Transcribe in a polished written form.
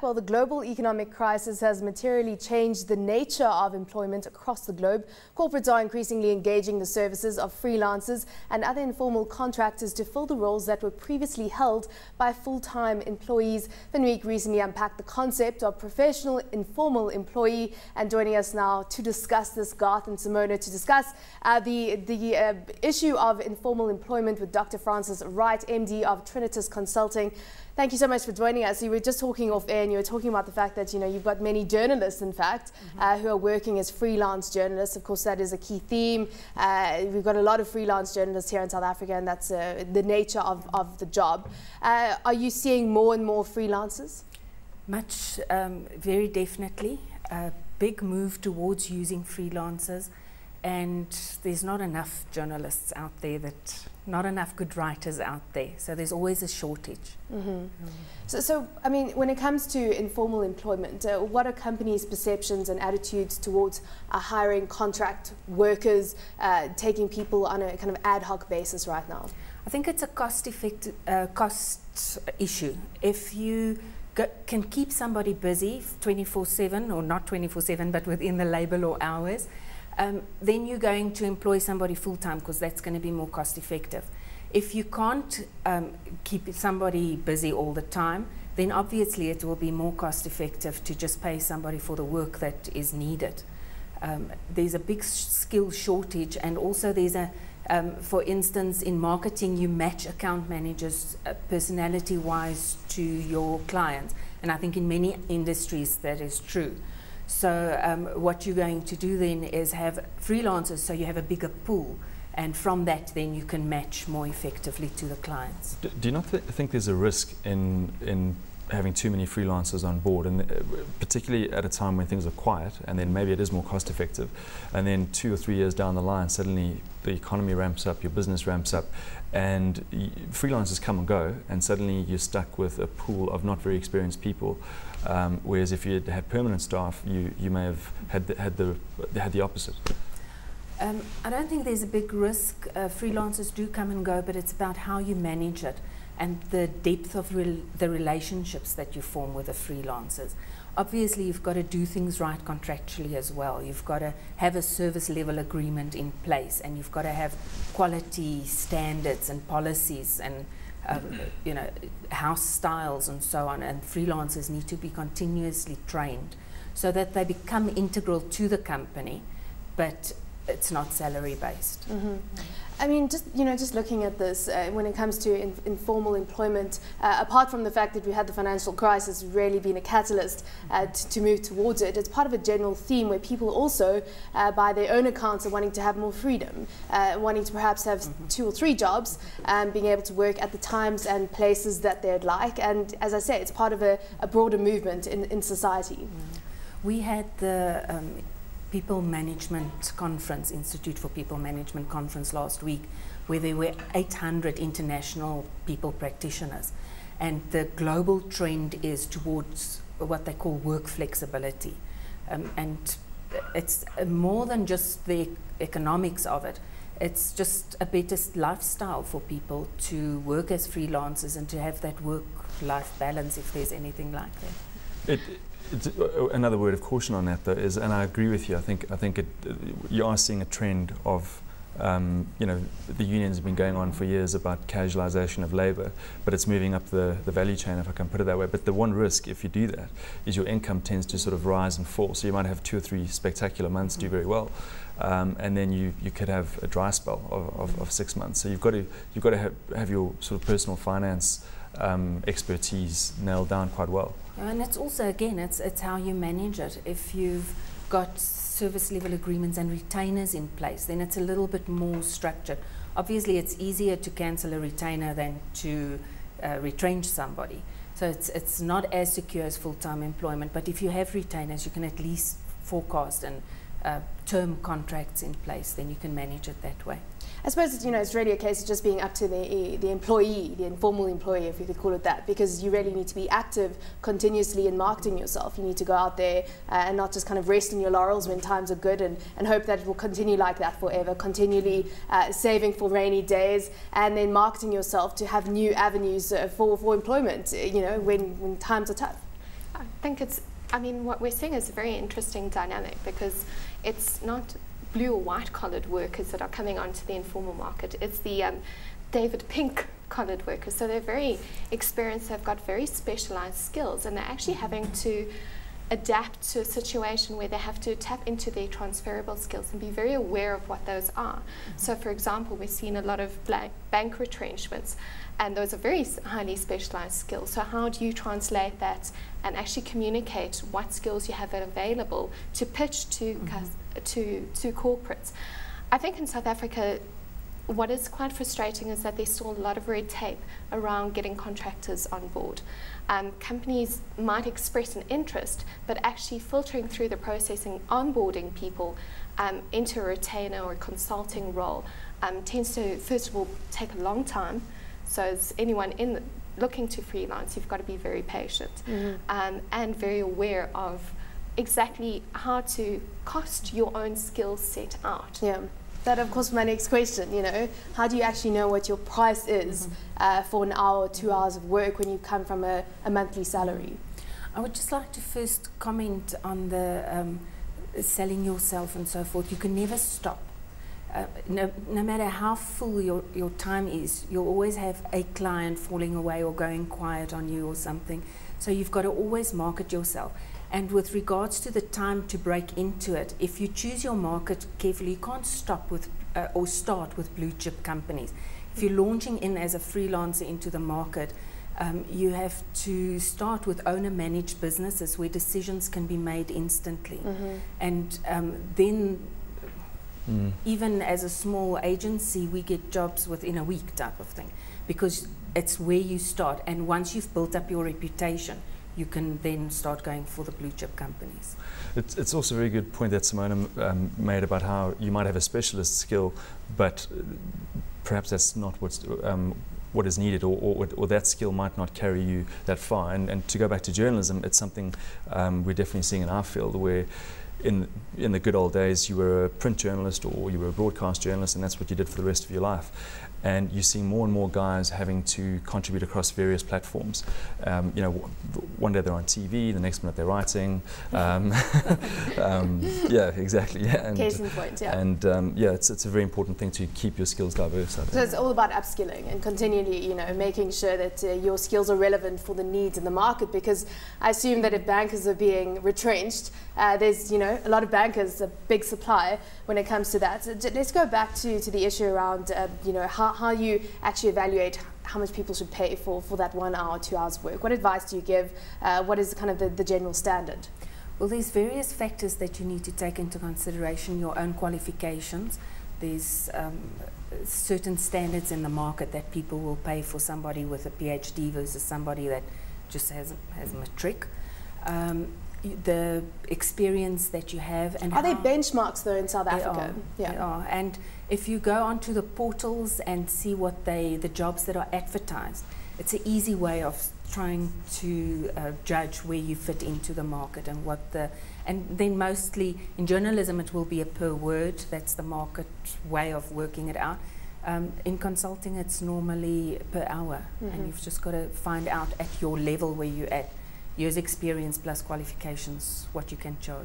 Well, the global economic crisis has materially changed the nature of employment across the globe. Corporates are increasingly engaging the services of freelancers and other informal contractors to fill the roles that were previously held by full-time employees. Fenwick recently unpacked the concept of professional informal employee, and joining us now to discuss this, Garth and Simona, to discuss the issue of informal employment with Dr Frances Wright, MD of Trinitas Consulting. Thank you so much for joining us. You were just talking off air and you were talking about the fact that, you've got many journalists, in fact, who are working as freelance journalists. Of course, that is a key theme. We've got a lot of freelance journalists here in South Africa, and that's the nature of the job. Are you seeing more and more freelancers? Much, very definitely. A big move towards using freelancers. And there's not enough journalists out there, not enough good writers out there. So there's always a shortage. So, I mean, when it comes to informal employment, what are companies' perceptions and attitudes towards hiring contract workers, taking people on a kind of ad hoc basis right now? I think it's a cost issue. If you can keep somebody busy 24/7, or not 24/7, but within the labour law hours, then you're going to employ somebody full-time because that's going to be more cost-effective. If you can't keep somebody busy all the time, then obviously it will be more cost-effective to just pay somebody for the work that is needed. There's a big skill shortage, and also there's for instance, in marketing, you match account managers personality-wise to your clients, and I think in many industries that is true. So what you're going to do then is have freelancers, so you have a bigger pool, and from that then you can match more effectively to the clients. Do you not think there's a risk in having too many freelancers on board, and particularly at a time when things are quiet, and then maybe it is more cost effective, and then 2 or 3 years down the line suddenly the economy ramps up, your business ramps up, and freelancers come and go, and suddenly you're stuck with a pool of not very experienced people, whereas if you had permanent staff, you may have had the opposite. I don't think there's a big risk. Freelancers do come and go, but it's about how you manage it and the depth of the relationships that you form with the freelancers. Obviously, you've got to do things right contractually as well. You've got to have a service level agreement in place, and you've got to have quality standards and policies and house styles and so on. And freelancers need to be continuously trained so that they become integral to the company, but it's not salary based. I mean, just looking at this, when it comes to informal employment, apart from the fact that we had the financial crisis really being a catalyst to move towards it, it's part of a general theme where people also, by their own accounts, are wanting to have more freedom, wanting to perhaps have 2 or 3 jobs, being able to work at the times and places that they'd like. And as I say, it's part of a broader movement in society. We had the People Management Conference, Institute for People Management Conference last week, where there were 800 international people practitioners, and the global trend is towards what they call work flexibility, and it's more than just the economics of it. It's just a better lifestyle for people to work as freelancers and to have that work-life balance, if there's anything like that. Another word of caution on that, though, is, and I agree with you, I think you are seeing a trend of, the unions have been going on for years about casualisation of labour, but it's moving up the value chain, if I can put it that way. But the one risk, if you do that, is your income tends to sort of rise and fall. So you might have 2 or 3 spectacular months, do very well, and then you could have a dry spell of 6 months. So you've got to have your sort of personal finance expertise nailed down quite well. And it's also, again, it's how you manage it. If you've got service level agreements and retainers in place, then it's a little bit more structured. Obviously, it's easier to cancel a retainer than to retrench somebody. So it's not as secure as full-time employment, but if you have retainers, you can at least forecast and term contracts in place, then you can manage it that way. I suppose it's really a case of just being up to the employee, the informal employee, if we could call it that, because you really need to be active continuously in marketing yourself. You need to go out there and not just kind of rest in your laurels when times are good and hope that it will continue like that forever, continually saving for rainy days and then marketing yourself to have new avenues for employment, when times are tough. I think what we're seeing is a very interesting dynamic, because it's not blue or white collared workers that are coming onto the informal market. It's the David Pink collared workers. So they're very experienced, they've got very specialized skills, and they're actually having to adapt to a situation where they have to tap into their transferable skills and be very aware of what those are. So for example, we've seen a lot of bank retrenchments, and those are very highly specialized skills. So how do you translate that and actually communicate what skills you have available to pitch to corporates? I think in South Africa, what is quite frustrating is that there's still a lot of red tape around getting contractors on board. Companies might express an interest, but actually filtering through the processing, onboarding people into a retainer or a consulting role tends to, first of all, take a long time. So as anyone looking to freelance, you've got to be very patient and very aware of exactly how to cost your own skill set out. Yeah. That, of course, my next question, how do you actually know what your price is for an hour or 2 hours of work when you come from a monthly salary? I would just like to first comment on the selling yourself and so forth. You can never stop. No matter how full your time is, you'll always have a client falling away or going quiet on you or something. So you've got to always market yourself. And with regards to the time to break into it, if you choose your market carefully, you can't stop with or start with blue chip companies. If you're launching in as a freelancer into the market, you have to start with owner-managed businesses where decisions can be made instantly. And then even as a small agency, we get jobs within a week type of thing, because it's where you start. And once you've built up your reputation, you can then start going for the blue chip companies. It's also a very good point that Simona made about how you might have a specialist skill, but perhaps that's not what is needed, or that skill might not carry you that far. And to go back to journalism, it's something we're definitely seeing in our field, where in the good old days you were a print journalist or you were a broadcast journalist, and that's what you did for the rest of your life. And you see more and more guys having to contribute across various platforms. One day they're on TV, the next minute they're writing. Yeah, exactly. Yeah. And, case in point, yeah. And it's a very important thing to keep your skills diverse, I think. So it's all about upskilling and continually, making sure that your skills are relevant for the needs in the market. Because I assume that if bankers are being retrenched, there's a lot of bankers, a big supply when it comes to that. So let's go back to the issue around how you actually evaluate how much people should pay for that 1 hour, 2 hours of work. What advice do you give? What is kind of the general standard? Well, there's various factors that you need to take into consideration. Your own qualifications. There's certain standards in the market that people will pay for somebody with a PhD versus somebody that just has matric. The experience that you have, and are there benchmarks though in South Africa? They are. And if you go onto the portals and see what the jobs that are advertised, it's an easy way of trying to judge where you fit into the market and and then mostly in journalism it will be a per word. That's the market way of working it out. In consulting it's normally per hour, and you've just got to find out at your level where you're at, years experience plus qualifications, what you can charge.